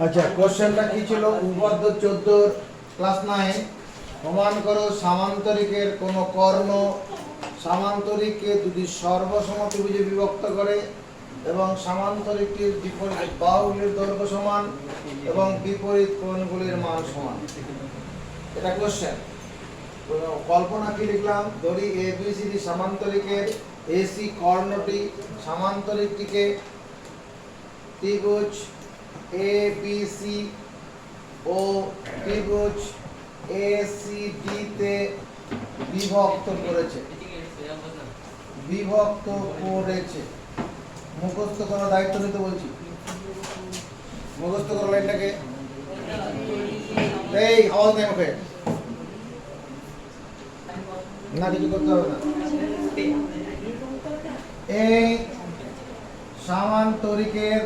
আচ্ছা, কোশ্চেনটা কি ছিল? উপপাদ্য 14 ক্লাস 9 প্রমাণ করো সামান্তরিকের কোন কর্ণ সামান্তরিককে দুটি সর্বসমত্রিভুজে বিভক্ত করে এবং সামান্তরিকটির বিপরীত বাহুগুলির দৈর্ঘ্য সমান এবং বিপরীত কোণগুলির মান সমান। এটা কোশ্চেন। কল্পনা কি লিখলাম? ধরি এবিসিডি সামান্তরিকের এসি কর্ণটি সামান্তরিকটিকে ত্রিভুজ এবিসি ও ত্রিভুজ এসিডি তে বিভক্ত করেছে। মুখস্থ করার দায়িত্ব নিতে বলছি। মুখস্থ করো লাইনটাকে। এই আওয়াজ নেই মুখে, না কিছু করতে হবে না। এই সামান্তরিকের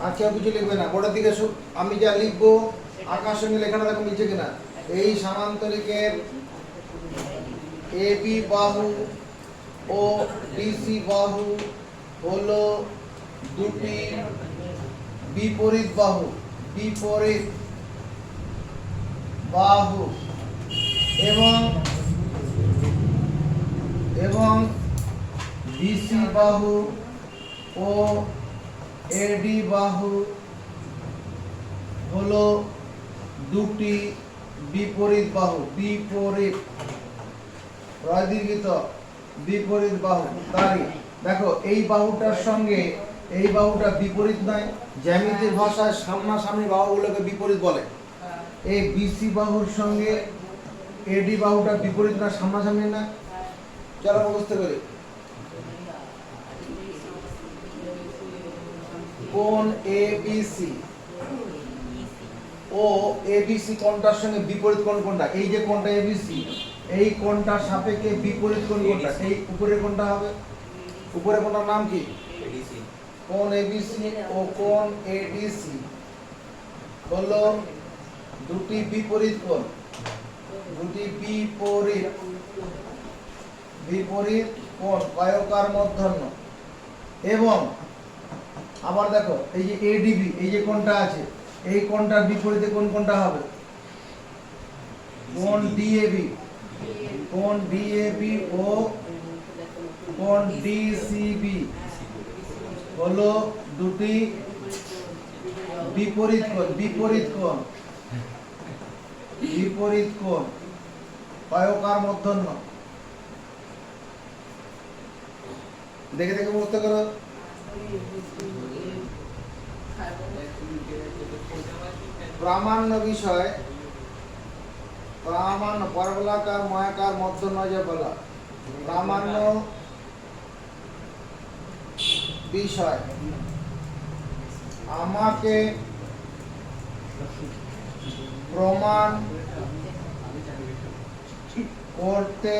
আর কেউ কিছু লিখবে না, বোর্ডের দিকে আমি যা লিখবো আকার সঙ্গে লেখাটা দেখো মিলছে কিনা। এই সামান্তরিকের এবি বাহু ও ডিসি বাহু হলো দুটি বিপরীত বাহু এবং ডিসি বাহু ও এডি বাহু হলো দুটি বিপরীত বাহু। বিপরীত বাহু দাঁড়িয়ে দেখো, এই বাহুটার সঙ্গে এই বাহুটা বিপরীত নয়। জ্যামিতির ভাষায় সামনাসামনি বাহুগুলোকে বিপরীত বলে। এই বিসি বাহুর সঙ্গে এডি বাহুটা বিপরীত না, সামনাসামনি না। চলো মুখস্থ করি। কোণ এবিসি ও এবিসি কোণটার সঙ্গে বিপরীত কোণ কোনটা? এই যে কোণটা এবিসি, এই কোণটার সাপেক্ষে বিপরীত কোণ কোনটা? এই উপরের কোণটা হবে। উপরের কোণটার নাম কি? এডিসি। কোণ এবিসি ও কোণ এডিসি হলো দুটি বিপরীত কোণ। বিপরীত কোণ কায়কার মূর্ধন্য। এবং আবার দেখো, এই যে এডিবি, এই যে কোণটা আছে, এই কোণটার বিপরীতে কোন কোণটা হবে? কোণ ডিএবি ও কোণ ডিসিবি হলো দুটি বিপরীত কোণ কায়কার মূর্ধন্য। দেখে দেখে মুক্ত করো। প্রামাণ্য বিষয়, পরবলাকার ময়াকার মধ্যনয় যে বলা। প্রামাণ্য বিষয় আমাকে প্রমাণ করতে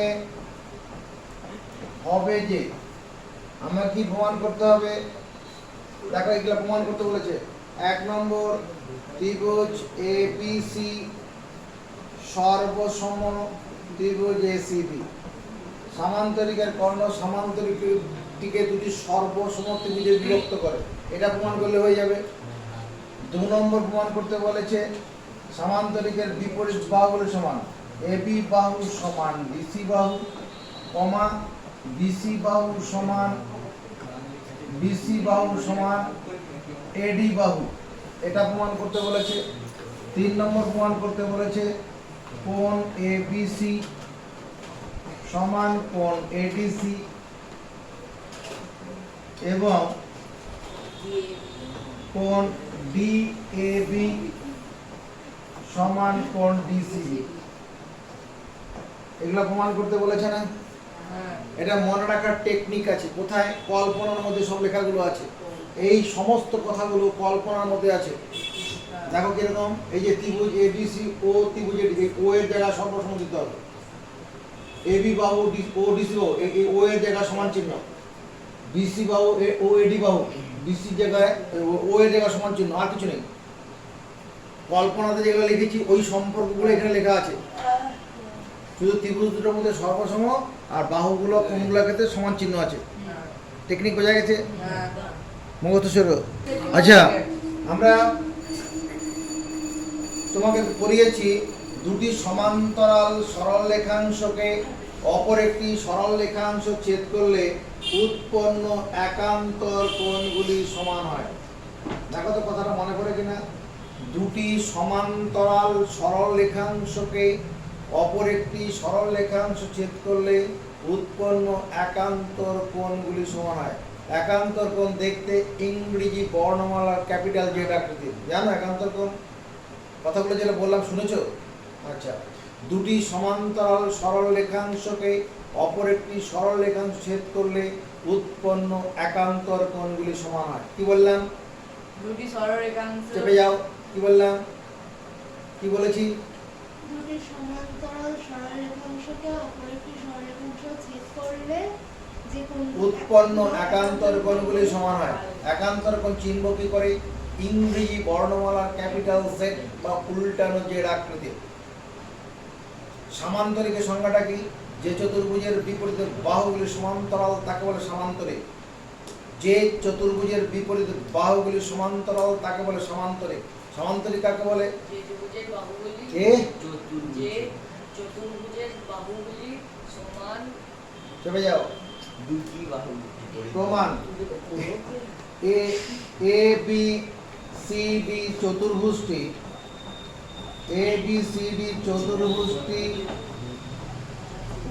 হবে যে, আমাকে কি প্রমাণ করতে হবে? দেখো এগুলো প্রমাণ করতে বলেছে। 1 নম্বর, ত্রিভুজ এবিসি সর্বসম ত্রিভুজ এসিবি। সামান্তরিকের কর্ণ সামান্তরিকটিকে দুটি সর্বসম ত্রিভুজে বিভক্ত করে। এটা প্রমাণ করলে হয়ে যাবে। 2 নম্বর প্রমাণ করতে বলেছে সামান্তরিকের বিপরীত বাহুগুলো সমান। এবি বাহু সমান ডিসি বাহু, বিসি বাহু সমান এডি বাহু। এটা প্রমাণ করতে বলেছে। 3 নম্বর প্রমাণ করতে বলেছে কোণ এবিসি সমান কোণ এডিসি এবং কোণ ডিএবি সমান কোণ ডিসিবি। এগুলো প্রমাণ করতে বলেছে না? এটা মনে রাখার টেকনিক আছে। কোথায়? কল্পনার মধ্যে সব লেখাগুলো আছে। এই সমস্ত কথাগুলো কল্পনার মধ্যে আছে। দেখো কিরকম, এই যে ত্রিভুজ এবিসি ও ত্রিভুজ এডি, ও এর জায়গা সর্বসম দিতে হবে। এবি বাহু ও ডিসি বাহু, এই ও এর জায়গা সমান চিহ্ন। বিসি বাহু ও এডি বাহু, বিসি জায়গায় ও এর জায়গা সমান চিহ্ন, আর কিছু নেই। কল্পনাতে যেগুলো লিখেছি ওই সম্পর্কগুলো এখানে লেখা আছে। শুধু ত্রিভুজ দুটোর মধ্যে সর্বসম আর বাহুগুলো কোণগুলোর ক্ষেত্রে সমান চিহ্ন আছে। টেকনিক বোঝা গেছে? মুখস্থ শুরু। আচ্ছা, আমরা তোমাকে পড়িয়েছি দুটি সমান্তরাল সরল রেখাংশকে অপর একটি সরল রেখাংশ ছেদ করলে উৎপন্ন একান্তর কোণগুলি সমান হয়। দেখো তো কথাটা মনে পড়ে কিনা? দুটি সমান্তরাল সরল রেখাংশকে অপর একটি সরল রেখাংশ ছেদ করলে উৎপন্ন একান্তর কোণগুলি সমান হয়। একান্তর কোণ দেখতে ইংরেজি বর্ণমালার ক্যাপিটাল জেড আকৃতির। জানো একান্তর কোণ? কথাগুলো যেটা বললাম শুনেছো? আচ্ছা, দুটি সমান্তরাল সরল রেখাংশকে অপর একটি সরল রেখাংশ ছেদ করলে উৎপন্ন একান্তর কোণগুলি সমান হয়। কি বললাম? দুটি সরল রেখাংশ। চেপে যাও। কি বললাম? কি বলেছি? দুটি সমান্তরাল সরল রেখাংশকে অপর একটি সরল রেখাংশ ছেদ করলে যে কোণ উৎপন্ন একান্তর কোণগুলি সমান হয়। একান্তর কোণ চিহ্ন কি করে? ইংরেজি বর্ণমালার ক্যাপিটাল জেড বা উল্টানো জেড আকৃতি। সামান্তরিকের সংজ্ঞাটা কি? যে চতুর্ভুজের বিপরীতে বাহুগুলি সমান্তরাল তাকে বলে সামান্তরিক। যে চতুর্ভুজের বিপরীতে বাহুগুলি সমান্তরাল তাকে বলে সামান্তরিক। সামান্তরিক কাকে বলে? যে চতুর্ভুজের বাহুগুলি সমান। চেপে যাও। দুটি বাহু প্রমাণ। এ বি সি ডি চতুর্ভুজটি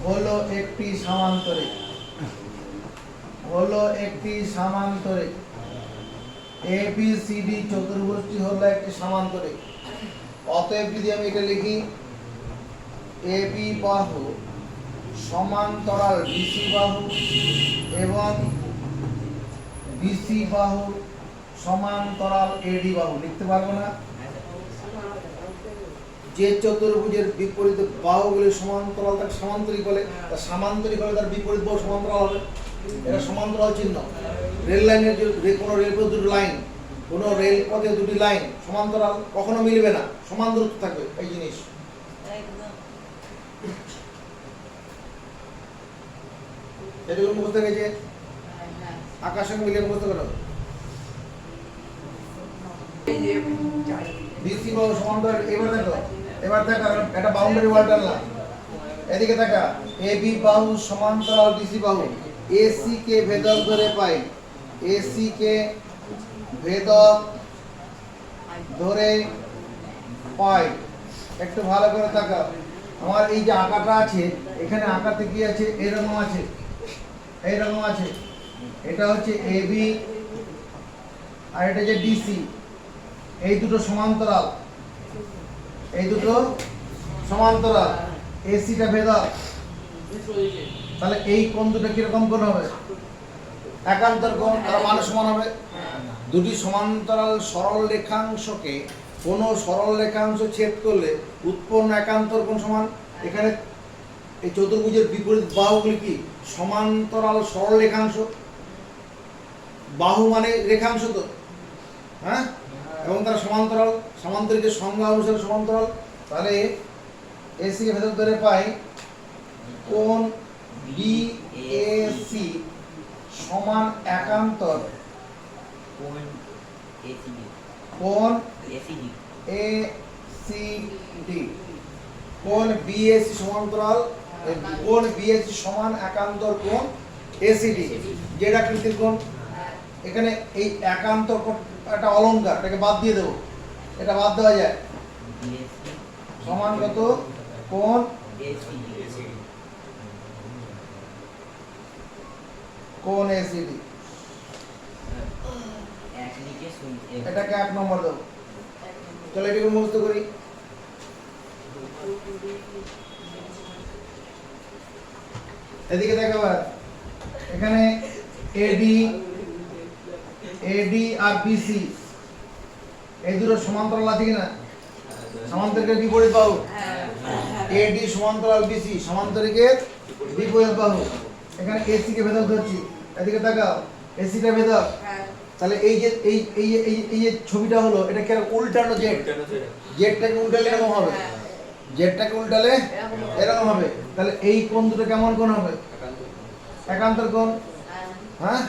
হলো একটি সামান্তরিক। এ বি সি ডি চতুর্ভুজটি হলো একটি সামান্তরিক। অতএব যদি আমি এটা লিখি, এ বি বাহু সমান্তরাল বিসি বাহু এবং বিসি বাহু সমান্তরাল এডি বাহু, লিখতে পারবো না? যে চতুর্ভুজের বিপরীত বাহুগুলি সমান্তরাল তাকে সামান্তরিক বলে। তা সামান্তরিক হলে তার বিপরীত বাহু সমান্তরাল হবে। এটা সমান্তরাল চিহ্ন। রেল লাইনের যে কোনো রেলপথে দুটি লাইন, কোনো রেলপথে দুটি লাইন সমান্তরাল কখনো মিলবে না, সমান দূরত্ব থাকবে। এই জিনিস এগুলো মুখস্থ গেছে। আকাশের সঙ্গে মিলিয়ে মুখস্থ করো। বিসি বাহু সমান্তরাল। এবার দেখো এটা বাউন্ডারি ওয়াল টানলাম। এদিকে দেখা, এ বি বাহু সমান্তরাল বিসি বাহু। এসি কে ভেদক ধরে পাই, এসি কে ভেদক ধরে পাই। একটু ভালো করে তাকাও। আমার এই যে আঁকাটা আছে, এখানে আঁকাতে কি আছে? এরকম আছে, এইরকম আছে। এটা হচ্ছে এ বি আর এটা যে ডিসি। এই দুটো সমান্তরাল, এসিটা ভেদক। তাহলে এই কোণ দুটো কিরকম কোণ হবে? একান্তর কোণ। তার মান সমান হবে। দুটি সমান্তরাল সরল রেখাংশকে কোনো সরল রেখাংশ ছেদ করলে উৎপন্ন একান্তর কোণ সমান। এখানে এই চতুর্ভুজের বিপরীত বাহুগুলি কি? সমান্তরাল সরল রেখাংশ। বাহু মানে রেখাংশ তো, হ্যাঁ? এবং তারা সমান্তরাল। সামান্তরিকের সংজ্ঞা অনুসারে সমান্তরাল। তাহলে এসি কে ভেদক ধরে পাই কোণ বিএসি সমান একান্তর কোণ এসিডি। কোণ বিএসি সমান্তরাল, কোণ বিএসি সমান একান্তর কোণ এসিডি, যেটা আকৃতির কোণ। এখানে এই একান্তর কোণ একটা অলংকার, এটাকে বাদ দিয়ে দেবো। এটা বাদ দেওয়া যায়। সমান কত? কোণ এসিডি। এটাকে 1 নম্বর দেবো। চলো এটাকে মুখস্থ করি। এদিকে দেখো, এখানে এডি আর বিসি এই দুটো সমান্তরাল আছে কিনা? সমান্তরিকের বিপরীত বাহু। এডি সমান্তরাল বিসি সমান্তরিকের বিপরীত বাহু। এখানে এসি কে ভেদক ধরছি। এদিকে তাকাও, এসিটা ভেদক। তাহলে এই যে এই যে ছবিটা হলো, এটা কি উল্টানো জেড? জেডটাকে উল্টালে এরকম হবে। জেডটাকে উল্টালে এরকম হবে। তাহলে এই কোণ দুটো কেমন কোণ হবে? একান্তর কোণ। হ্যাঁ,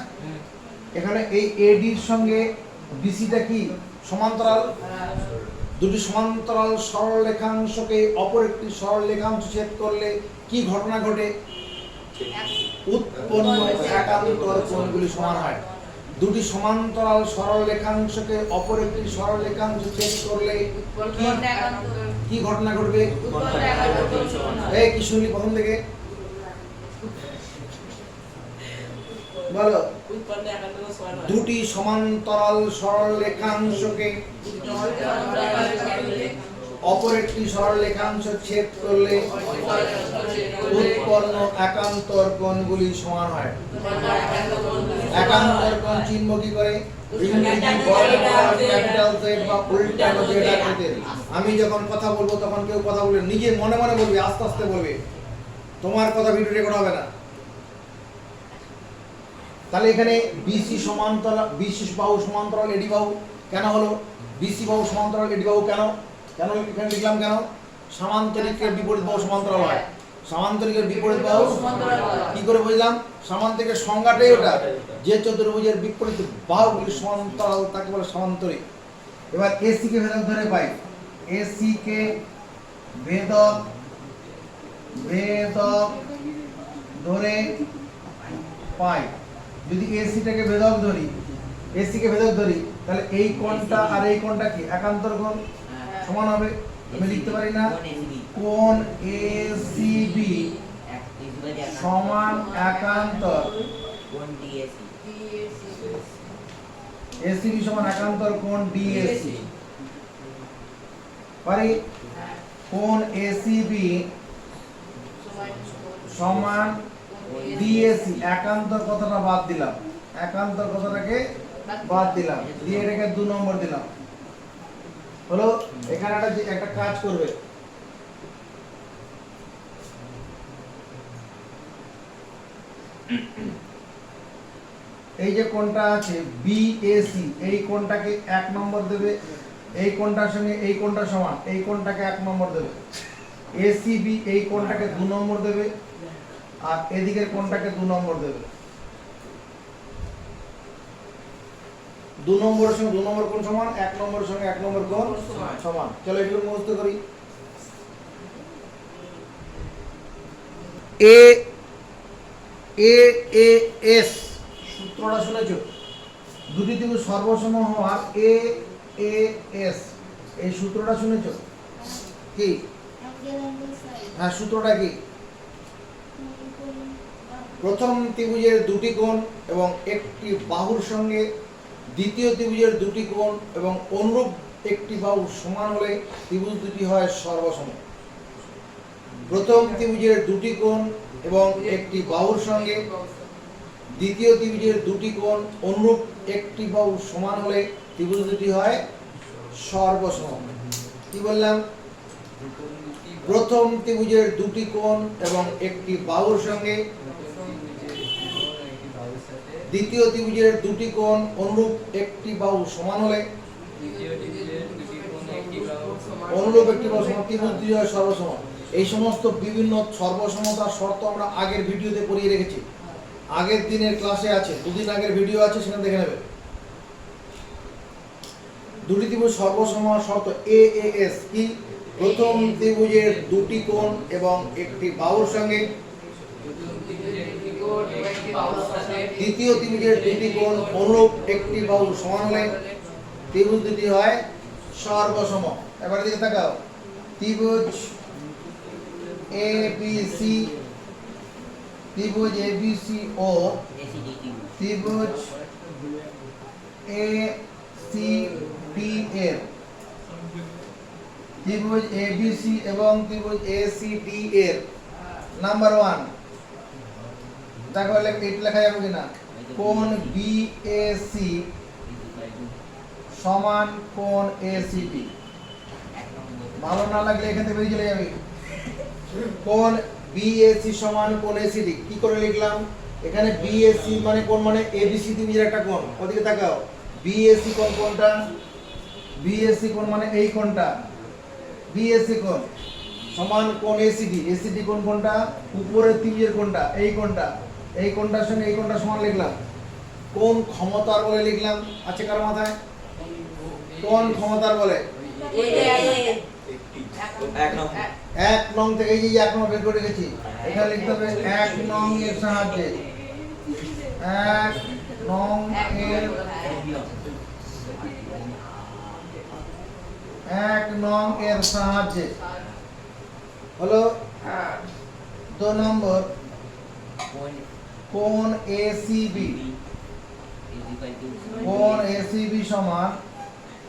এখানে এই এডির সঙ্গে বিসিটা কি সমান্তরাল। দুটি সমান্তরাল সরল রেখাংশকে অপর একটি সরল রেখাংশ ছেদ করলে কি ঘটনা ঘটে? উৎপন্ন একান্তর কোণগুলি সমান হয়। দুটি সমান্তরাল সরল রেখাংশকে অপর একটি সরল রেখাংশ ছেদ করলে কি ঘটনা ঘটবে? এই কি শুনলি প্রথম থেকে বলো। দুটি সমান্তরাল সরল রেখাংশকে অপর একটি সরল রেখাংশ ছেদ করলে উৎপন্ন একান্তর কোণগুলি সমান হয়। একান্তর কোণ চিহ্ন কি করে? ইংরেজি বর্গমূল ক্যাপিটাল জেড বা উল্টানো জেড আকৃতির। আমি যখন কথা বলবো তখন কেউ কথা বলবে নিজে মনে মনে বলবি, আস্তে আস্তে বলবে, তোমার কথা ভিডিও রেকর্ড হবে না। তাহলে এখানে বিসি সমান্তরাল, বিসি বাহু সমান্তরাল এডি বাহু কেন হলো? বিসি বাহু সমান্তরাল এডি বাহু কেন কেন এখানে লিখলাম কেন? সামান্তরিকের বিপরীত বাহু সমান্তরাল হয়। সামান্তরিকের বিপরীত বাহু কি করে বুঝলাম? সামান্তরিকের সংজ্ঞাটাই ওটা, যে চতুর্ভুজের বিপরীত বাহুগুলি সমান্তরাল তাকে বলে সামান্তরিক। এবার এসি কে ভেদক ধরে পাই, এসি কে ভেদক ধরে পাই। যদি এসিটাকে ভেদক ধরি, এসি কে ভেদক ধরি, তাহলে এই কোণটা আর এই কোণটা কি একান্তর কোণ সমান হবে। আমি লিখতে পারি না কোণ এসিবি সমান একান্তর এসিবি সমান একান্তর কোণ ডিএসি। পারি কোণ এসিবি সমান ডিএসি। একান্তর কথাটা বাদ দিলাম, একান্তর কথাটাকে বাদ দিলাম, দিয়ে এটাকে 2 নম্বর দিলাম। হলো এখানে একটা কাজ করবে, এই যে কোণটা আছে বিএসি, এই কোণটাকে 1 নম্বর দেবে। এই কোণটার সঙ্গে এই কোণটা সমান, এই কোণটাকে 1 নম্বর দেবে। এসিবি এই কোণটাকে 2 নম্বর দেবে, আর এদিকের কোণটাকে 2 নম্বর দেবে। 2 নম্বরের সঙ্গে 2 নম্বর কোণ সমান, 1 নম্বরের সঙ্গে 1 নম্বর কোণ সমান। চলো এগুলো মুখস্থ করি। এ এ এ এস সূত্রটা শুনেছো? দুটি ত্রিভুজ সর্বসম হওয়ার এ এ এস, এই সূত্রটা শুনেছো? কি? হ্যাঁ, সূত্রটা কি? প্রথম ত্রিভুজের দুটি কোণ এবং একটি বাহুর সঙ্গে দ্বিতীয় ত্রিভুজের দুটি কোণ এবং অনুরূপ একটি বাহু সমান হলে ত্রিভুজ দুটি হয় সর্বসম। প্রথম ত্রিভুজের দুটি কোণ এবং একটি বাহুর সঙ্গে দ্বিতীয় ত্রিভুজের দুটি কোণ অনুরূপ একটি বাহু সমান হলে ত্রিভুজ দুটি হয় সর্বসম। কি বললাম? প্রথম ত্রিভুজের দুটি কোণ এবং একটি বাহুর সঙ্গে দ্বিতীয় ত্রিভুজের দুটি কোণ অনুরূপ একটি বাহু সমান হলে অনুরূপ একটি বাহু সমান ত্রিভুজ দুটি হয় সর্বসম। এই সমস্ত বিভিন্ন সর্বসমতার শর্ত আমরা আগের ভিডিওতে পড়িয়ে রেখেছি, আগের দিনের ক্লাসে আছে, 2 দিন আগের ভিডিও আছে, সেখানে দেখে নেবে। দুটি ত্রিভুজ সর্বসম হওয়ার শর্ত এ এ এস কি? প্রথম ত্রিভুজের দুটি কোণ এবং একটি বাহুর সঙ্গে দ্বিতীয় ত্রিভুজের দুটি কোণ অনুরূপ একটি বাহু সমান হলে ত্রিভুজ দুটি হয় সর্বসম। এবার দিকে তাকাও, ত্রিভুজ এ বি সি, ত্রিভুজ এ বি সি ও ত্রিভুজ এ সি ডি এর, ত্রিভুজ এ বি সি এবং ত্রিভুজ এ সি ডি এর নাম্বার 1 দেখো এটা লেখা যাবে কিনা? কোণ বিএসি সমান কোণ এসিডি। ভালো না লাগলে এখান থেকে বেরিয়ে চলে যাবে। কোণ বিএসি সমান কোণ এসিডি কি করে লিখলাম? এখানে বিএসি মানে কোণ মানে এবিসি ত্রিভুজের একটা কোণ। ওদিকে তাকাও, বিএসি কোণ কোনটা? বিএসি কোণ মানে এই কোণটা, বিএসি কোণ সমান কোণ এসিডি। এসিডি কোণ কোনটা? উপরের ত্রিভুজের কোণটা, এই কোণটা। এই কোণটার সঙ্গে এই কোণটা সমান লিখলাম। কোণ ক্ষমতার বলে লিখলাম। আছে কার মাথায়? কোণ ক্ষমতার বলে। এক নং থেকে এই যে 1 নং বের করে রেখেছি, এখানে লিখতে হবে 1 নং এর সাহায্যে। 1 নং এর 1 নং এর সাহায্যে হলো 2 নম্বর কোণ এসিবি। কোণ এসিবি সমান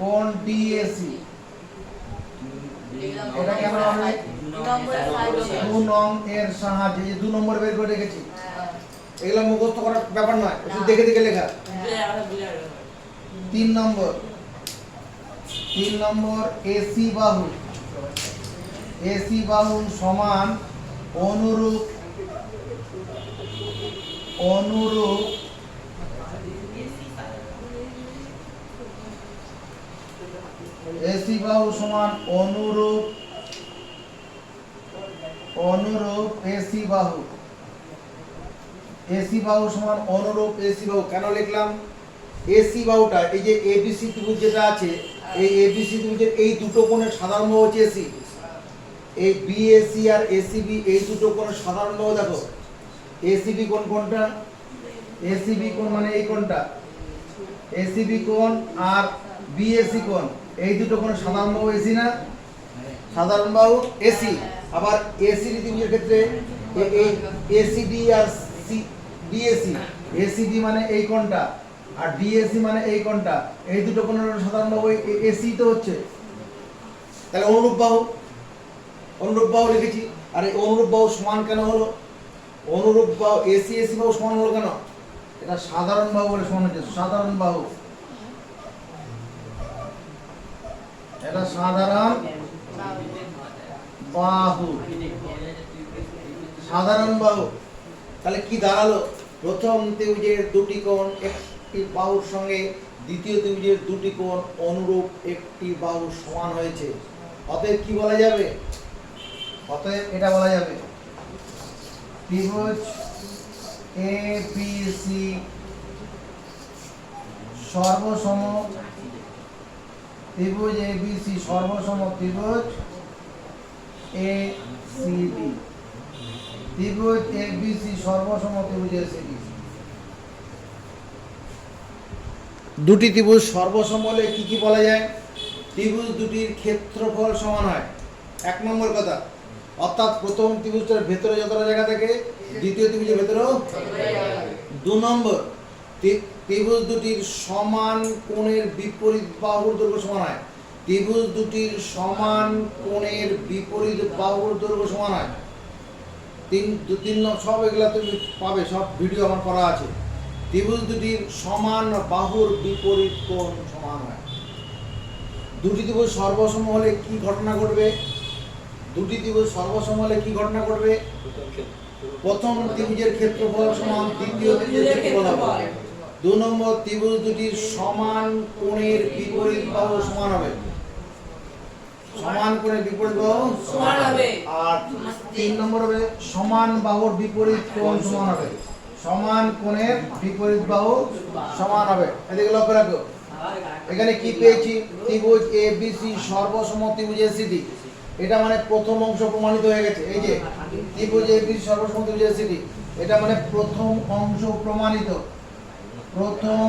কোণ ডিএসি। এটা কেন হবে? 2 নং এর সাহায্যে। এই 2 নম্বর বের করে রেখেছি। এগুলো মুখস্থ করার ব্যাপার নয়, একটু দেখে দেখে লেখা। 3 নম্বর এসি বাহু। এসি বাহু সমান অনুরূপ এসি বাহু সমান অনুরূপ এসি বাহু। এসি বাহু সমান অনুরূপ এসি বাহু। কেন লিখলাম? এসি বাহুটা এই যে এবিসি ত্রিভুজ যেটা আছে, এই এবিসি ত্রিভুজের এই দুটো কোণের সাধারণ বাহু হচ্ছে এসি। এই বিএসি আর এসিবি এই দুটো কোণের সাধারণ বাহু দেখো। এসিবি কোণ কোনটা? এসিবি কোণ মানে এই কোণটা। এসিবি কোণ আর বিএসি কোণ এই দুটো কোণের সাধারণ বাহু এসি না? সাধারণ বাহু এসি। আবার এসিডি ত্রিভুজের ক্ষেত্রে এই এসিডি আর ডিএসি, এসিডি মানে এই কোণটা আর ডিএসি মানে এই কোণটা, এই দুটো কোণের সাধারণ বাহু এসি তো হচ্ছে। তাহলে অনুরূপ বাহু লিখেছি। আর এই অনুরূপ বাহু সমান কেন হলো? অনুরূপ বাহু এসি বাহু সমান হলো কেন? এটা সাধারণ বাহু বলে সমান হচ্ছে। সাধারণ বাহু, এটা সাধারণ বাহু। সাধারণ বাহু তাহলে কি দাঁড়ালো? প্রথম ত্রিভুজের দুটি কোণ একটি বাহুর সঙ্গে দ্বিতীয় ত্রিভুজের দুটি কোণ অনুরূপ একটি বাহু সমান হয়েছে। অতএব কি বলা যাবে? অতএব এটা বলা যাবে ত্রিভুজ এবিসি সর্বসম ত্রিভুজ এবিসি সর্বসম ত্রিভুজ এসিবি। ত্রিভুজ এবিসি সর্বসম ত্রিভুজ এসিবি। দুটি ত্রিভুজ সর্বসম হলে কি কি বলা যায়? ত্রিভুজ দুটির ক্ষেত্রফল সমান হয়। 1 নম্বর কথা। অর্থাৎ প্রথম ত্রিভুজটার ভেতরে যতটা জায়গা থাকে দ্বিতীয় ত্রিভুজের ভেতরেও। 2 নম্বর ত্রিভুজ দুটির সমান কোণের বিপরীত বাহুর দৈর্ঘ্য সমান হয়। ত্রিভুজ দুটির সমান কোণের বিপরীত বাহুর দৈর্ঘ্য সমান হয়। 3 সব এগুলা তুমি পাবে, সব ভিডিও আমার করা আছে। ত্রিভুজ দুটির সমান বাহুর বিপরীত কোণ সমান হয়। দুটি ত্রিভুজ সর্বসম হলে কি ঘটনা ঘটবে? দুটি ত্রিভুজ সর্বসম হলে কি ঘটনা ঘটবে? প্রথম ত্রিভুজের ক্ষেত্রফল সমান দ্বিতীয় ত্রিভুজের ক্ষেত্রফল হবে। 2 নম্বর ত্রিভুজ দুটির সমান কোণের বিপরীত বাহু সমান হবে। সমান কোণের বিপরীত বাহু সমান হবে। আর 3 নম্বর হবে সমান বাহুর বিপরীত কোণ সমান হবে। সমান কোণের বিপরীত বাহু সমান হবে। এদিকে লক্ষ্য রাখো। এখানে কি পেয়েছি? ত্রিভুজ এবিসি সর্বসম ত্রিভুজ এসিডি। এটা মানে প্রথম অংশ প্রমাণিত হয়ে গেছে। এই যে ত্রিভুজ এবিসি সর্বসম ত্রিভুজ এসিডি, এটা মানে প্রথম অংশ প্রমাণিত। প্রথম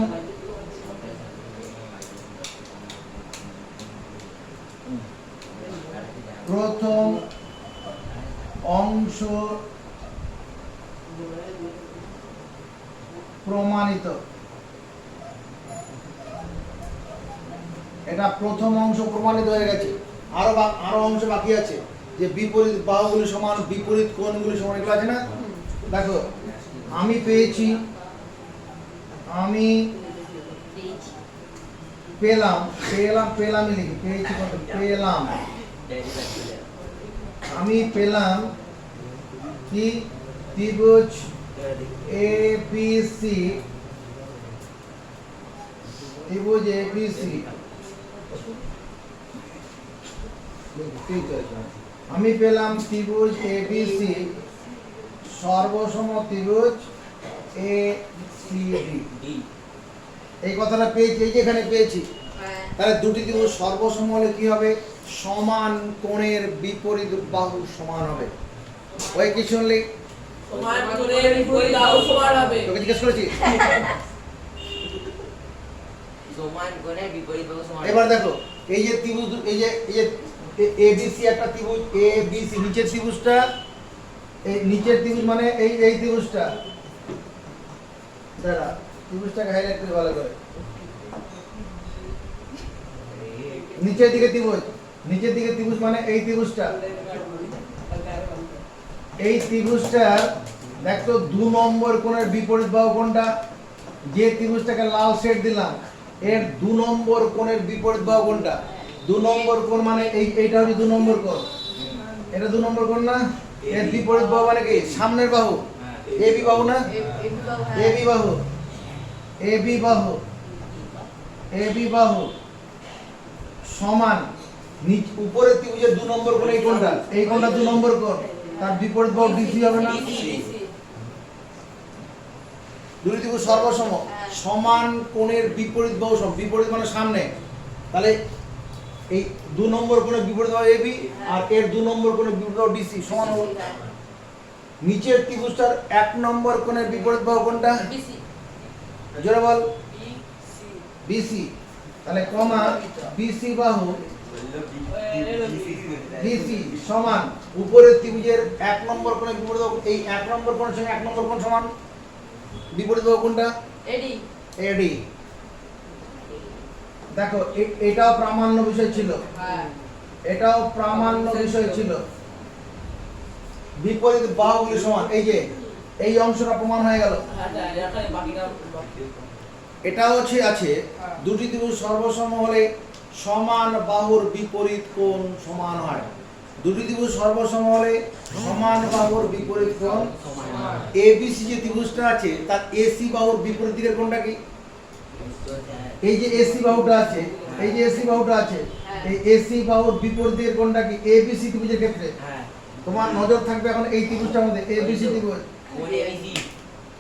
অংশ প্রমাণিত। এটা প্রথম অংশ প্রমাণিত হয়ে গেছে। আরো অংশ বাকি আছে, যে বিপরীত বাহুগুলি সমান, বিপরীত কোণগুলি সমান, এগুলো আছে না? দেখো আমি পেয়েছি, আমি পেলামই লিখি, পেয়েছি কত? পেলাম। আমি পেলাম কি? ত্রিভুজ এবিসি, ত্রিভুজ এবিসি আমি পেলাম ত্রিভুজ এবিসি সর্বসম ত্রিভুজ এসিডি। এই কথাটা পেয়েছি, এই যে এখানে পেয়েছি। হ্যাঁ তাহলে দুটি ত্রিভুজ সর্বসম হলে কি হবে? সমান কোণের বিপরীত বাহু সমান হবে। ওই কি শুনলি? সমান কোণের বিপরীত বাহু সমান হবে। তোকে জিজ্ঞেস করেছি। সমান কোণের বিপরীত বাহু সমান। এবার দেখো, এই যে ত্রিভুজ, এই যে এবিসি একটা ত্রিভুজ এবিসি, নিচের ত্রিভুজটা, এই নিচের ত্রিভুজ মানে এই ত্রিভুজটা, দাঁড়া ত্রিভুজটাকে হাইলাইট করে ভালো করে। নিচের দিকে ত্রিভুজ মানে এই ত্রিভুজটা, এই ত্রিভুজটার দেখো 2 নম্বর কোণের বিপরীত বাহু কোনটা? যে ত্রিভুজটাকে লাল শেড দিলাম এর 2 নম্বর কোণের বিপরীত বাহু কোনটা? 2 নম্বর কোণ মানে এইটা হচ্ছে 2 নম্বর কোণ। এটা 2 নম্বর কোণ না? এর বিপরীত বাহু মানে কি? সামনের বাহু, এবি বাহু না? এবি বাহু, এবি বাহু, এবি বাহু সমান উপরের ত্রিভুজের 2 নম্বর কোণ এই কোণটা, এই কোণটা 2 নম্বর কোণ, তার বিপরীত বাহু ডিসি হবে না? দুই ত্রিভুজ সর্বসম সমান কোণের বিপরীত বাহু সম, বিপরীত মানে সামনে। তাহলে এই 2 নম্বর কোণের বিপরীত বাহু এবি আর এর 2 নম্বর কোণের বিপরীত বাহু ডিসি সমান হবে। নিচের ত্রিভুজটার 1 নম্বর কোণের বিপরীত বাহু কোনটা? বিসি জোরে বল। BC BC. তাহলে কমা বিসি বাহু বিসি সমান উপরের ত্রিভুজের 1 নম্বর কোণের বিপরীত বাহু, এই 1 নম্বর কোণের সঙ্গে 1 নম্বর কোণ সমান বিপরীত বাহু কোনটা? এডি এডি। দেখো এটাও প্রামাণ্য বিষয় ছিল, হ্যাঁ এটাও প্রামাণ্য বিষয় ছিল। বিপরীত বাহুগুলি সমান, এই যে এই অংশটা প্রমাণ হয়ে গেল। এটাও আছে দুটি ত্রিভুজ সর্বসম হলে সমান বাহুর বিপরীত কোণ সমান হয়। দুটি ত্রিভুজ সর্বসম হলে সমান বাহুর বিপরীত কোণ সমান। এবিসি যে ত্রিভুজটা আছে তার এসি বাহুর বিপরীত দিকের কোণটা কি? এই যে এসি বাহুটা আছে, এই যে এসি বাহুটা আছে, এই এসি বাহুর বিপরীত দিকের কোণটা কি? এবিসি ত্রিভুজের ক্ষেত্রে তোমার নজর থাকবে এখন এই ত্রিভুজটার মধ্যে, এবিসি ত্রিভুজ,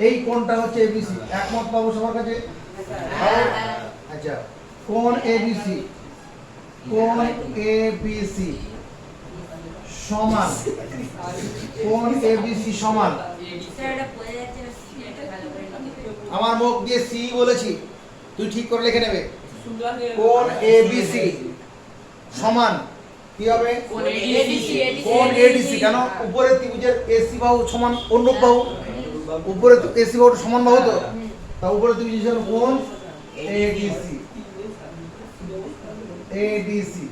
এই কোণটা হচ্ছে এবিসি। একমত পাবো সবার কাছে? আচ্ছা, কোণ এবিসি, কোণ এবিসি সমান, কোণ এবিসি সমান, আমার মুখ দিয়ে সি বলেছি, তুই ঠিক করে লিখে নেবে। কোণ এবিসি সমান কি হবে? কোণ এডিসি। কেন? উপরের ত্রিভুজের এসি বাহু সমান অন্য বাহু, উপরে এসি বাহু সমান বাহু, তো তা উপরে ত্রিভুজের কোণ এডিসি, এডিসি।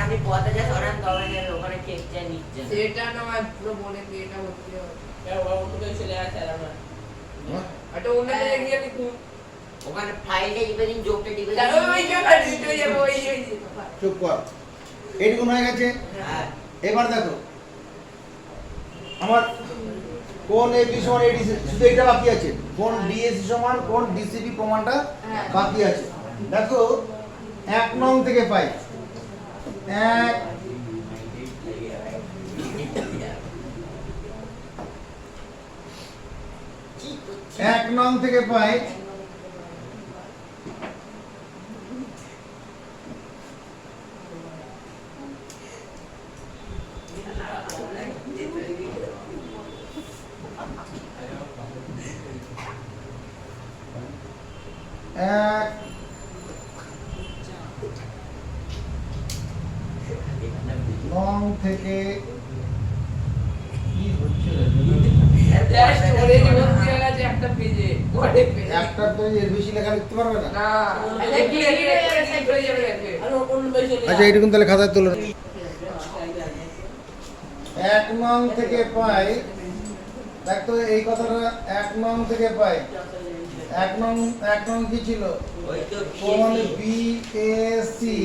আপনি পথে যা সরান তবে ওখানে কেকটা নিচ্ছেন। এটা না আমার পুরো মনে এটা হচ্ছে চলে আসে এটা অন্য জায়গায় গিয়ে লিখুন ওখানে ফাইলে ইভেনিং জোকটা দিবে। চুপ কর, এইটুকুন হয়ে গেছে। এবার দেখো আমার কোণ এবি সমান এডিসি, শুধু এটা বাকি আছে। কোণ ডিএসি সমান কোণ ডিসিবি প্রমাণটা বাকি আছে। দেখো 1 নং থেকে পাই, 1 নং থেকে পাই নং থেকে কি হচ্ছে একটা পেজে একটা পেজ এর বেশি লেখা লিখতে পারবে না। না আচ্ছা এইটুকুন তাহলে খাতায় তুলে 1 নং থেকে পাই। দেখ তো এই কথাটা 1 নং থেকে পাই। 1 নং কি ছিল? কোণ বিএসি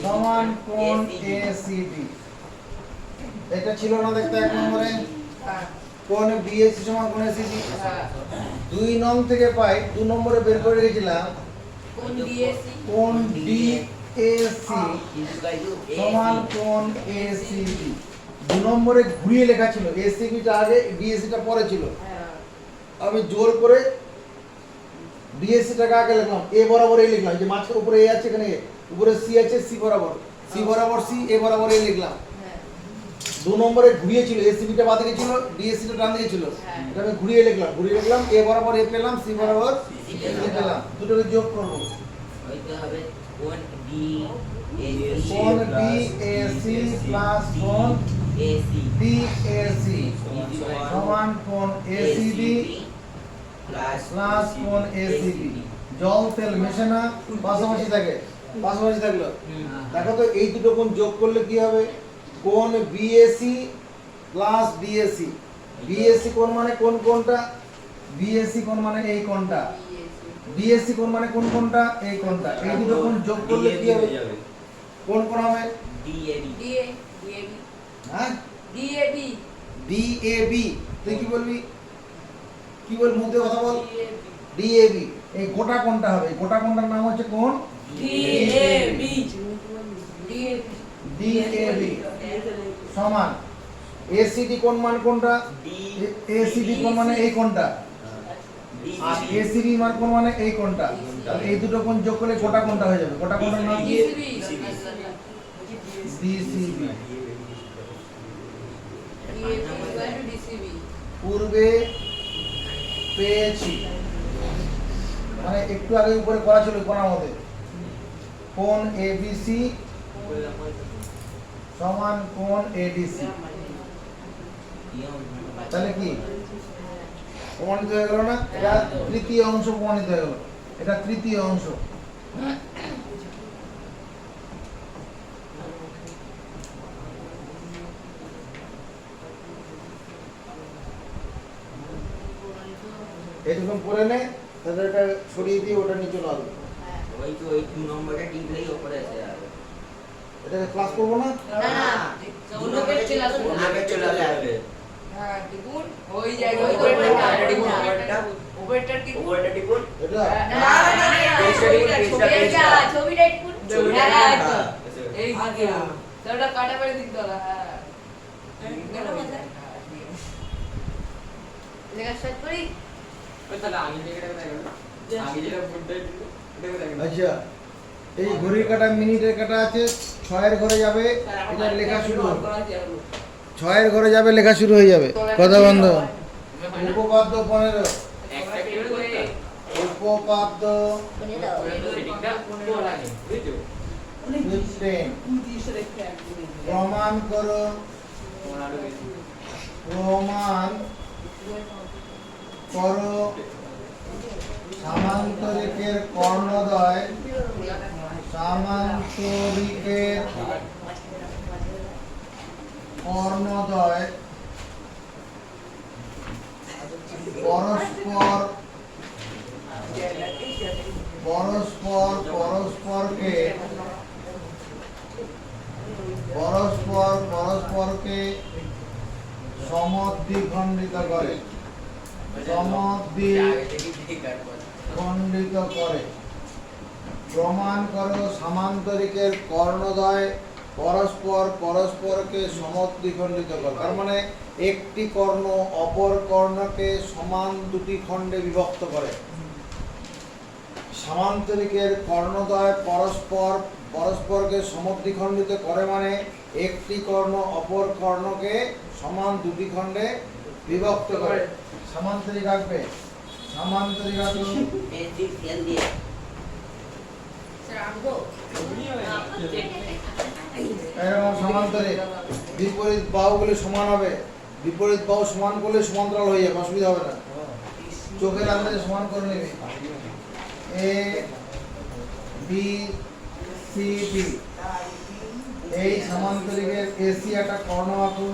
সমান কোণ এসিডি। এটা ছিল না দেখতে 1 নম্বরে? কোণ বিএসি সমান কোণ এসিডি। হ্যাঁ 2 নং থেকে পাই 2 নম্বরে বের করে রেখেছিলাম কোন দিয়েছি কোণ ডিএসি সমান কোণ এসিডি। 2 নম্বরে ঘুরিয়ে লেখা ছিল, এসিবিটা আগে ডিএসিটা পরে ছিল। হ্যাঁ আমি জোর করে ডিএসসিটাকে আগে লিখলাম, এ বরাবর এ লিখলাম, যে মাঝখানে উপরে এ আছে, এখানে এ, উপরে সি আছে, সি বরাবর সি, এ বরাবর এ লিখলাম। হ্যাঁ 2 নম্বরে ঘুরিয়েছিল, এসিবিটা বাঁ দিকে ছিল, ডিএসসিটা ডান দিকে ছিল, হ্যাঁ। এটা আমি ঘুরিয়ে লিখলাম, এ বরাবর এ পেলাম, সি বরাবর সি পেলাম, দুটোকে যোগ করব। হইতে হবে কোণ ডি কোণ ডিএসি প্লাস কোণ এসি ডিএসি সমান কোণ এসিডি প্লাস কোণ এসিবি। জল তেল মেশে না, পাশাপাশি থাকে, পাশাপাশি থাকলো। দেখো তো এই দুটো কোণ যোগ করলে কি হবে? কোণ বিএসি প্লাস ডিএসি। বিএসি কোণ মানে কোন কোণটা? বিএসি কোণ মানে এই কোণটা। ডিএসি কোণ মানে কোন কোণটা? এই কোণটা। এই দুটো কোণ যোগ করলে কি হবে? কোন কোণ হবে? ডিএবি ডিএবি হ্যাঁ ডিএবি ডিএবি। তুই কি বলবি? কি বল, মুখে কথা বল। ডিএবি। এই গোটা কোণটা হবে, এই গোটা কোণটার নাম হচ্ছে কোণ ডিএবি ডিএবি সমান এসিডি কোণ মান কোনটা? এসিডি কোণ মানে এই কোণটা, আর এসিবি মান কোণ মানে এই কোণটা। তাহলে এই দুটো কোণ যোগ করলে গোটা কোণটা হয়ে যাবে। গোটা কোণটার নাম কি? ডিসিবি। পূর্বে পেয়েছি, মানে একটু আগে উপরে করা ছিল কোণার মধ্যে, কোণ এবিসি সমান কোণ এডিসি। তাহলে কি প্রমাণিত হয়ে গেল না? এটা তৃতীয় অংশ প্রমাণিত হয়ে গেল, এটা তৃতীয় অংশ। এরকম করে নে, তাহলে এটা সরিয়ে দিয়ে ওটা নিচে লাগবে। ওই তো ওই 2 নম্বরটা টিপলেই উপরে এসে যাবে। এটাকে ক্লাস করবো না? আগে চলে আসবে। হ্যাঁ টিপুন ওই জায়গায় ওই উপরেরটা উপরেরটা টিপুন উপরেরটা টিপুন। এটা ছবিটা টিপুন হ্যাঁ। এই দিকে ওটা কাটা করে দিতে হবে। হ্যাঁ লেখা স্টার্ট করি। আচ্ছা, এই ঘড়ির কাটা মিনিটের কাটা আছে, 6 ঘরে যাবে, এটা লেখা শুরু হবে। 6 ঘরে যাবে, লেখা শুরু হয়ে যাবে। কথা বন্ধ। উপপাদ্য 15, উপপাদ্য 15, প্রমাণ করো, প্রমাণ করো সামান্তরিকের কর্ণদ্বয়, সামান্তরিকের কর্ণদ্বয় পরস্পর পরস্পর পরস্পরকে পরস্পর পরস্পরকে সমদ্বিখণ্ডিত করে, সমদ্বিখণ্ডিত করে। প্রমাণ করো সামান্তরিকের কর্ণদ্বয় পরস্পর পরস্পরকে সমদ্বিখণ্ডিত করে। তার মানে একটি কর্ণ অপর কর্ণকে সমান দুটি খণ্ডে বিভক্ত করে। সামান্তরিকের কর্ণদ্বয় পরস্পর পরস্পরকে সমদ্বিখণ্ডিত করে মানে একটি কর্ণ অপর কর্ণকে সমান দুটি খণ্ডে বিভক্ত করে। সামান্তরিক আঁকবে, সামান্তরিক আঁকবে এরকম সমান্তরিক। বিপরীত বাহুগুলি সমান হবে, বিপরীত বাহু সমান করলে সমান্তরাল হয়ে যাবে, অসুবিধা হবে না। চোখের আন্দাজে সমান করে নেবে। এ বি সি ডি, এই সমান্তরিকের এসি একটা কর্ণ আঁকো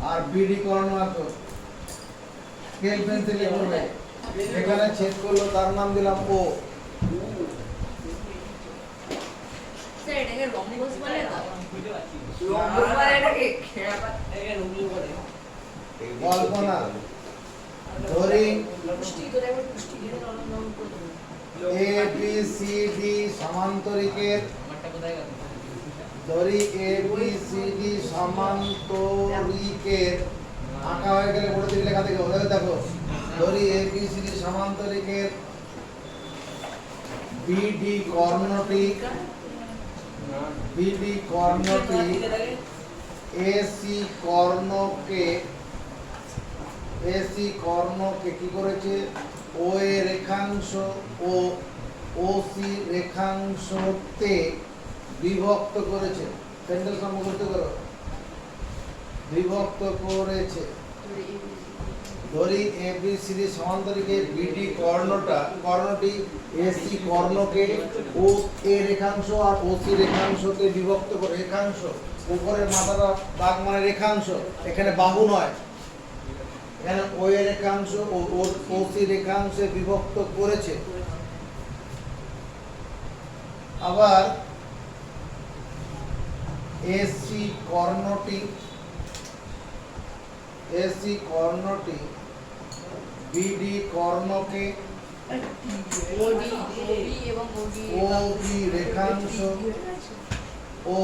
আর বিডি কর্ণ আঁকো। স্কেল পেন্সিলে করবে, এখানে ছেদ করলো তার নাম দিলাম ও। স্যার এটাকে রম্বস বলে না? রম্বস মানে এটাকে কল্পনা ধরি পুষ্টি করে একবার পুষ্টি দিয়ে নাম করে দেবো। এ বি সি ডি সমান্তরিকের আমারটা কোথায় গেল? ধরি এ বি সি ডি সমান্তরিকের আঁকা হয়ে গেলে বড় দিকে লেখা থেকে ওদের দেখো ধরি এ বি সি ডি সমান্তরিকের বিডি কর্ণটি এসি কর্ণকে কি করেছে ও এ রেখাংশ ও ওসি রেখাংশতে বিভক্ত করেছে। সেন্টেন্স মুখস্থ করো। বিভক্ত করেছে। ধরি এবিসিডি সমান্তরিকে বিডি কর্ণটি এসি কর্ণকে ও এ রেখাংশ আর ওসি রেখাংশকে বিভক্ত করে। রেখাংশ উপরের মাথাটা দাগ মানে রেখাংশ, এখানে বাহু নয়। এখানে ও এ রেখাংশ ও ওসি রেখাংশে বিভক্ত করেছে। আবার এসি কর্ণটি বিডি কর্ণকে ওডি এবং ওবি রেখাংশ ও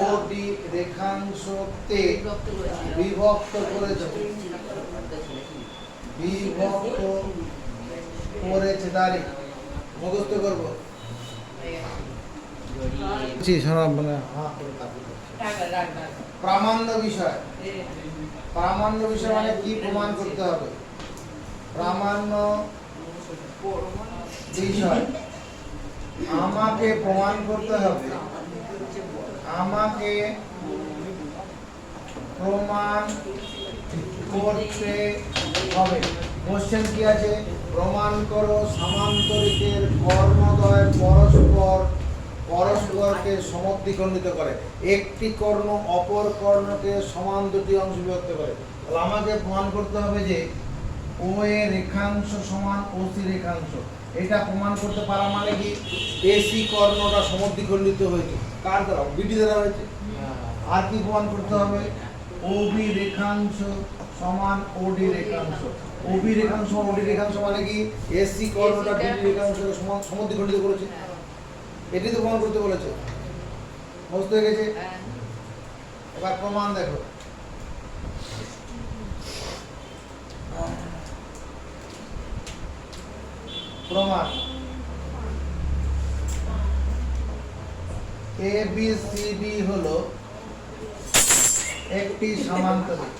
ওডি রেখাংশতে বিভক্ত করেছে। তারিখ মুখস্থ করবো। প্রামাণ্য বিষয় মানে কি প্রমাণ করতে হবে? প্রামাণ্য বিষয় আমাকে প্রমাণ করতে হবে, কোশ্চেন কি আছে? প্রমাণ করো সামান্তরিকের কর্ণদ্বয় পরস্পরকে সমদ্বিখণ্ডিত করে। একটি কর্ণ অপর কর্ণকে সমান দুটি অংশ বিভক্ত করে। তাহলে আমাকে প্রমাণ করতে হবে যে ও এ রেখাংশ সমান ওসি রেখাংশ। এটা প্রমাণ করতে পারা মানে কি এসি কর্ণটা সমদ্বিখণ্ডিত হয়েছে। কার দ্বারা? বিডি দ্বারা হয়েছে। আর কি প্রমাণ করতে হবে? ওবি রেখাংশ সমান ওডি রেখাংশ। ওবি রেখাংশ ওডি রেখাংশ মানে কি এসি কর্ণটা বিডি রেখাংশকে সমান সমদ্বিখণ্ডিত করেছে। এটি তো প্রমাণ করতে বলেছে। বুঝতে হয়ে গেছে? এবার প্রমাণ দেখো। প্রমাণ এ বি সি ডি হলো একটি সামান্তরিক।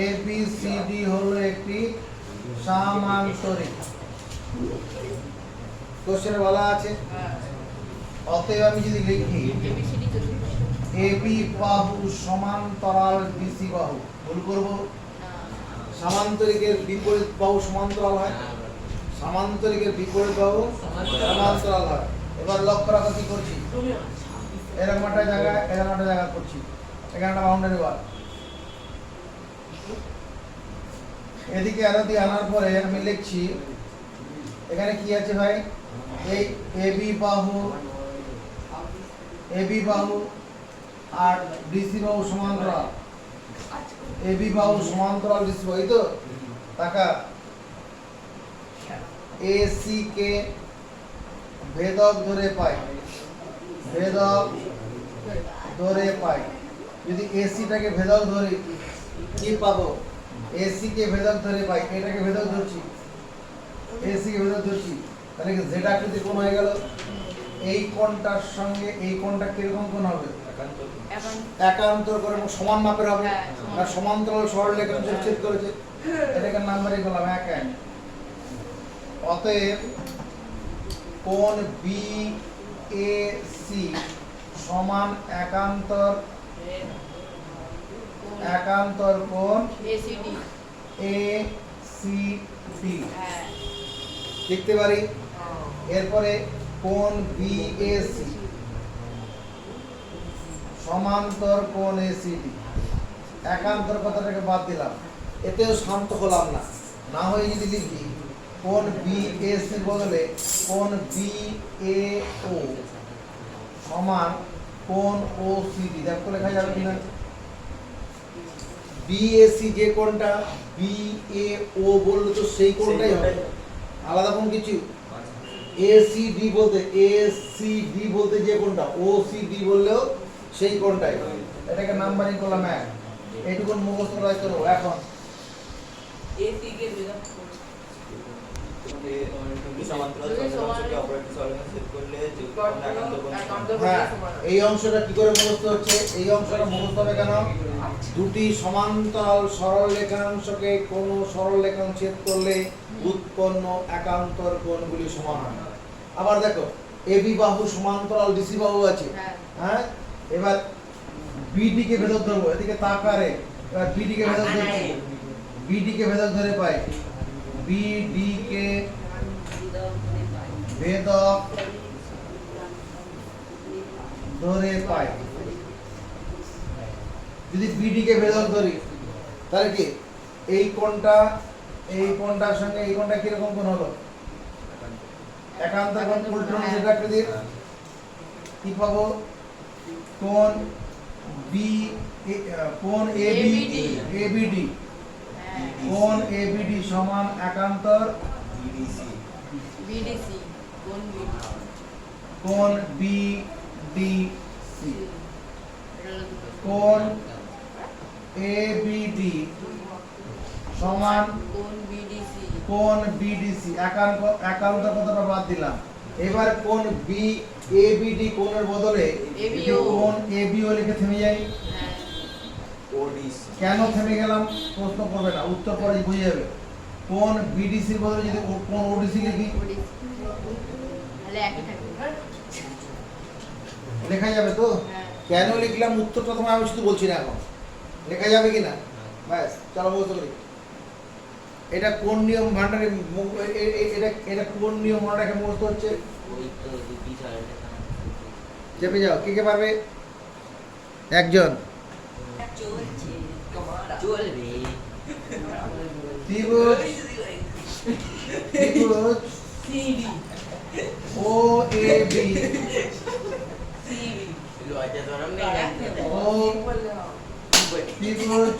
এ বি সি ডি হলো একটি সামান্তরিক। কোশ্চেনে বলা আছে অতএব আমি যদি লিখি এবি বাহু সমান্তরাল বিসি বাহু, ভুল করব? সামান্তরিকের বিপরীত বাহু সমান্তরাল হয়। সামান্তরিকের বিপরীত বাহু সমান্তরাল হয়। এবার লক্ষ্য রাখো কি করছি, এরকম একটা জায়গা করছি। এখানে একটা বাউন্ডারি ওয়াল, এদিকে আরো দিয়ে আনার পরে আমি লিখছি এখানে কি আছে ভাই? এই এবি বাহু আর ডিসি বাহু সমান্তরাল। এবি বাহু সমান্তরাল ডিসি বাহু, এই তো টাকা এসি কে ভেদক ধরে পাই। যদি এসিটাকে ভেদক ধরি কি পাবো? এসি কে ভেদক ধরে পাই, এটাকে ভেদক ধরছি, এসি কে ভেদক ধরছি, তাহলে কি জেড আকৃতি কোণ হয়ে গেল। এই কোণটার সঙ্গে এই কোণটা কিরকম কোণ হবে? একান্তর করে সমান মাপের হবে। আর সমান্তরাল সরলরেখা ছেদ করেছে, এটাকে নাম্বারই বললাম 1 1। অতএব কোণ বি এ সি সমান একান্তর কোণ এসিডি এ সি ডি লিখতে পারি। এরপরে কোণ বি এ সি সমান্তর কোণ এ সি ডি। একান্তর কথাটাকে বাদ দিলাম, এতেও শান্ত হলাম না। না হয়ে যদি লিখি কোণ বি এ সি বদলে কোণ বি এ ও সমান কোণ ও সি ডি, দেখো লেখা যাবে কিনা? বিএসি যে কোণটা বিএও বললে তো সেই কোণটাই হবে, আলাদা কোন কিছু। এসিডি বলতে যে কোণটা, ওসিডি বললেও সেই কোণটাই। এটাকে নাম্বারিং করলাম 1। এইটুকু মুখস্থ রাখতে হবে। এখন এসি কে বিলম্ব সমান্তরাল সরলরেখাকে অপর একটি সরলরেখায় ছেদ করলে যে কোণ একান্তর কোণ সমান। হ্যাঁ, এই অংশটা কি করে মুখস্থ হচ্ছে? এই অংশটা মুখস্থ হবে কেন? দুটি সমান্তরাল সরল রেখাংশকে কোন সরল রেখাংশ ছেদ করলে উৎপন্ন একান্তর কোণগুলি সমান হয়। আবার দেখো, এবি বাহু সমান্তরাল ডিসি বাহু আছে। হ্যাঁ, এবার বিডি কে ভেদক ধরবো, এদিকে তাকারে। এবার বিডি কে ভেদক ধরছি, বিডি কে ভেদক ধরে পাই, বিডি কে ভেদক ধরে পাই। যদি বিডি কে ভেদক ধরি তাহলে কি এই কোণটার সঙ্গে এই কোণটা কিরকম কোণ হলো? একান্তর কোণ। উল্টো সেটা আকৃতির কি পাবো? কোণ বি, কোণ এবিডি, কোণ এবিডি সমান একান্তর বিডিসি কোণ বিডিসি। কোণ এবিডি সমান কোণ বিডিসি। একান্তর কথাটা বাদ দিলাম। এবার কোণ বি এবিডি কোণের বদলে ABO কোণ এবিও লিখে থেমে যাই। ওডিসি কেন থেমে গেলাম প্রশ্ন করবে না, উত্তর পরে বুঝে যাবে। কোণ বিডিসির বদলে যদি কোণ ওডিসি লিখি লেখা যাবে তো? কেন লিখলাম উত্তরটা তোমায় আমি শুধু বলছি না, এখন লেখা যাবে কিনা ব্যাস। চলো বলতে করি, এটা কোন নিয়ম ভান্ডারে এটা কোন নিয়ম মনে রাখে মুখস্থ হচ্ছে? ওই তো দুটি সরলরেখা চেপে যাও, কে কে পারবে? একজন। চলছে চলবে ত্রিভুজ CD O A B CD লজ্জা শরম নেই জানতে ও ত্রিভুজ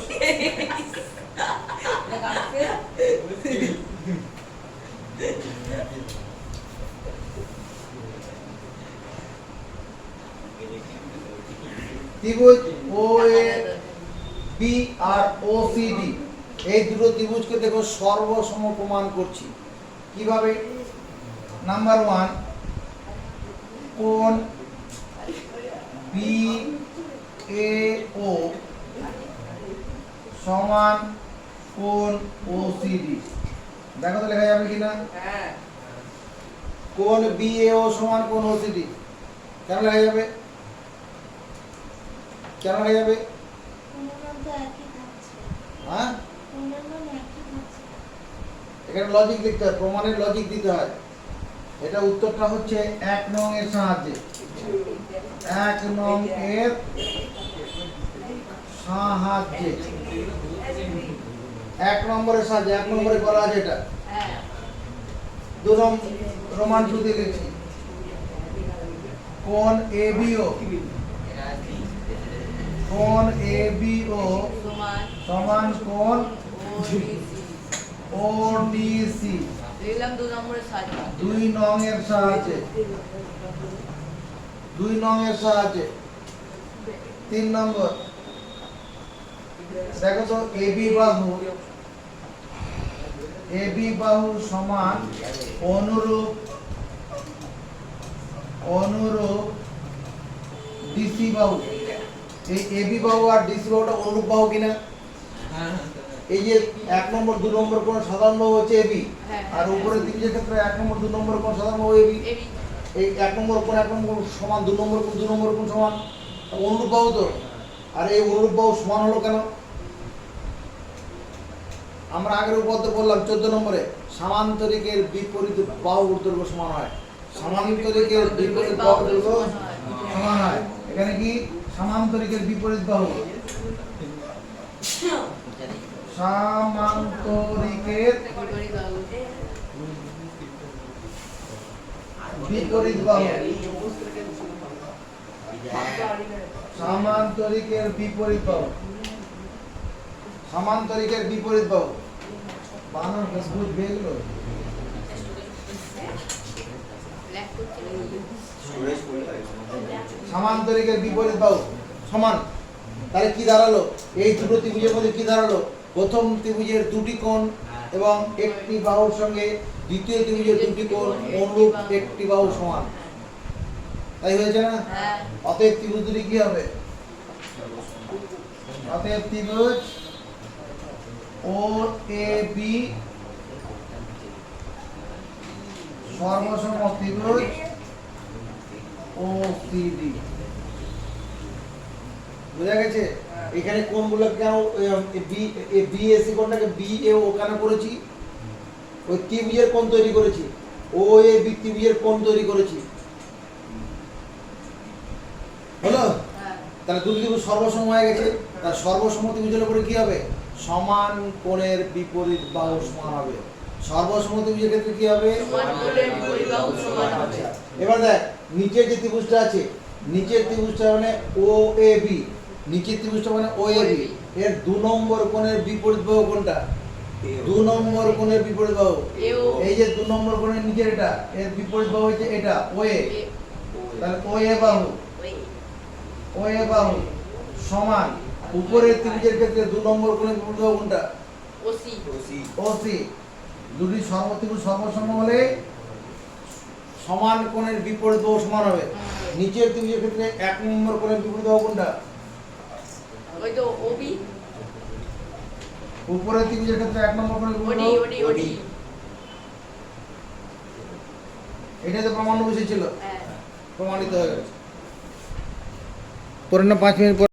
ত্রিভুজ ও A B R O C D, এই দুটো ত্রিভুজকে দেখো সর্বসম প্রমাণ করছি। কিভাবে? নাম্বার 1, কোণ বি এ ও সমান কোণ ও সি ডি। দেখো তো লেখা যাবে কিনা? হ্যাঁ কোণ বি এ ও সমান কোণ ও সি ডি। কেন লেখা যাবে? কেন লেখা যাবে? হ্যাঁ, এখানে লজিক লিখতে হয়, প্রমাণের লজিক দিতে হয়। এটা উত্তরটা হচ্ছে 1 নং এর সাহায্যে। 1 নং এর সাহায্যে 1 নম্বরের সাহায্যে 1 নম্বরে করা আছে এটা। হ্যাঁ 2 নম্বর প্রমাণ শুধু লিখছি, কোণ এবিও কোণ এবিও সমান কোণ ওডিসি। লিখলাম 2 নম্বরের সাহায্যে। 2 নং এর সাহায্যে 2 নং এর সাহায্যে। 3 নম্বর দেখো তো এবি বাহু সমান অনুরূপ ডিসি বাহু। এই এবি বাহু আর ডিসি বাহুটা অনুরূপ বাহু কিনা? এই যে 1 নম্বর 2 নম্বর কোণ সাধারণ বাহু হচ্ছে এবি, আর উপরে ত্রিভুজের ক্ষেত্রে 1 নম্বর 2 নম্বর কোণ সাধারণ বাহু এবি। এই 1 নম্বর কোণ 1 নম্বর সমান 2 নম্বর কোণ 2 নম্বর কোণ সমান, অনুরূপ বাহু তো। আর এই অনুরূপ বাহু সমান হলো কেন? আমরা আগের উপপাদ্য বললাম 14 নম্বরে, সামান্তরিকের বিপরীত বাহুর দৈর্ঘ্য সমান হয়। সামান্তরিকের বিপরীত বাহুর দৈর্ঘ্য সমান হয়। এখানে কি সামান্তরিকের বিপরীত বাহু, সামান্তরিকের বিপরীত বাহু, সামান্তরিকের বিপরীত বাহু সামান্তরিকের বিপরীত বাহু বানান ফেসবুক বেগুলো স্টোরেজ ফুল হয় সামান্তরিকের বিপরীত বাহু সমান। তাহলে কি দাঁড়ালো? এই দুটো ত্রিভুজের মধ্যে কি দাঁড়ালো? প্রথম ত্রিভুজের দুটি কোণ এবং একটি বাহুর সঙ্গে দ্বিতীয় ত্রিভুজের দুটি কোণ অনুরূপ একটি বাহু সমান। তাই হয়েছে না? হ্যাঁ অতএব ত্রিভুজ দুটি কি হবে? অতএব ত্রিভুজ ও এ বি সর্বসম ত্রিভুজ ও সি ডি। বুঝা গেছে? এখানে কোণগুলো কেন বি এসি কোণটাকে বি এ ওখানে করেছি, ওই ত্রিভুজের কোণ তৈরি করেছি, ও এ বি ত্রিভুজের কোণ তৈরি করেছি। হলো? হ্যাঁ তাহলে দুটি ত্রিভুজ সর্বসম হয়ে গেছে। তার সর্বসম ত্রিভুজের উপরে কি হবে? সমান কোণের বিপরীত বাহু সমান হবে। সর্বসম ত্রিভুজের ক্ষেত্রে কি হবে? সমান কোণের বিপরীত বাহু সমান হবে। আচ্ছা, এবার দেখ নিচের যে ত্রিভুজটা আছে, নিচের ত্রিভুজটা মানে ও এ বি, নিচের ত্রিভুজটা মানে ও এ বি, এর 2 নম্বর কোণের বিপরীত বাহু কোনটা? 2 নম্বর কোণের বিপরীত বাহু। এও এই যে 2 নম্বর কোণের নিচের এটা, এর বিপরীত বাহু হচ্ছে এটা ও এ। তাহলে ও এ বাহু, ও এ বাহু সমান উপরের ত্রিভুজের ক্ষেত্রে 2 নম্বর কোণের বিপরীত বাহু কোনটা? ওসি ওসি ও সি। দুটি সর্বত্রিভুজ সর্বসম হলে সমান কোণের বিপরীত বাহু সমান হবে। নিচের ত্রিভুজের ক্ষেত্রে 1 নম্বর কোণের বিপরীত বাহু কোনটা? ওই তো ওবি উপরের ত্রিভুজের ক্ষেত্রে 1 নম্বর কোণের বিপরীত ওডি বাহু ওডি ওডি এটা তো প্রমাণ বসেছিল, হ্যাঁ প্রমাণিত হয়ে গেছে। পরে না 5 মিনিট পর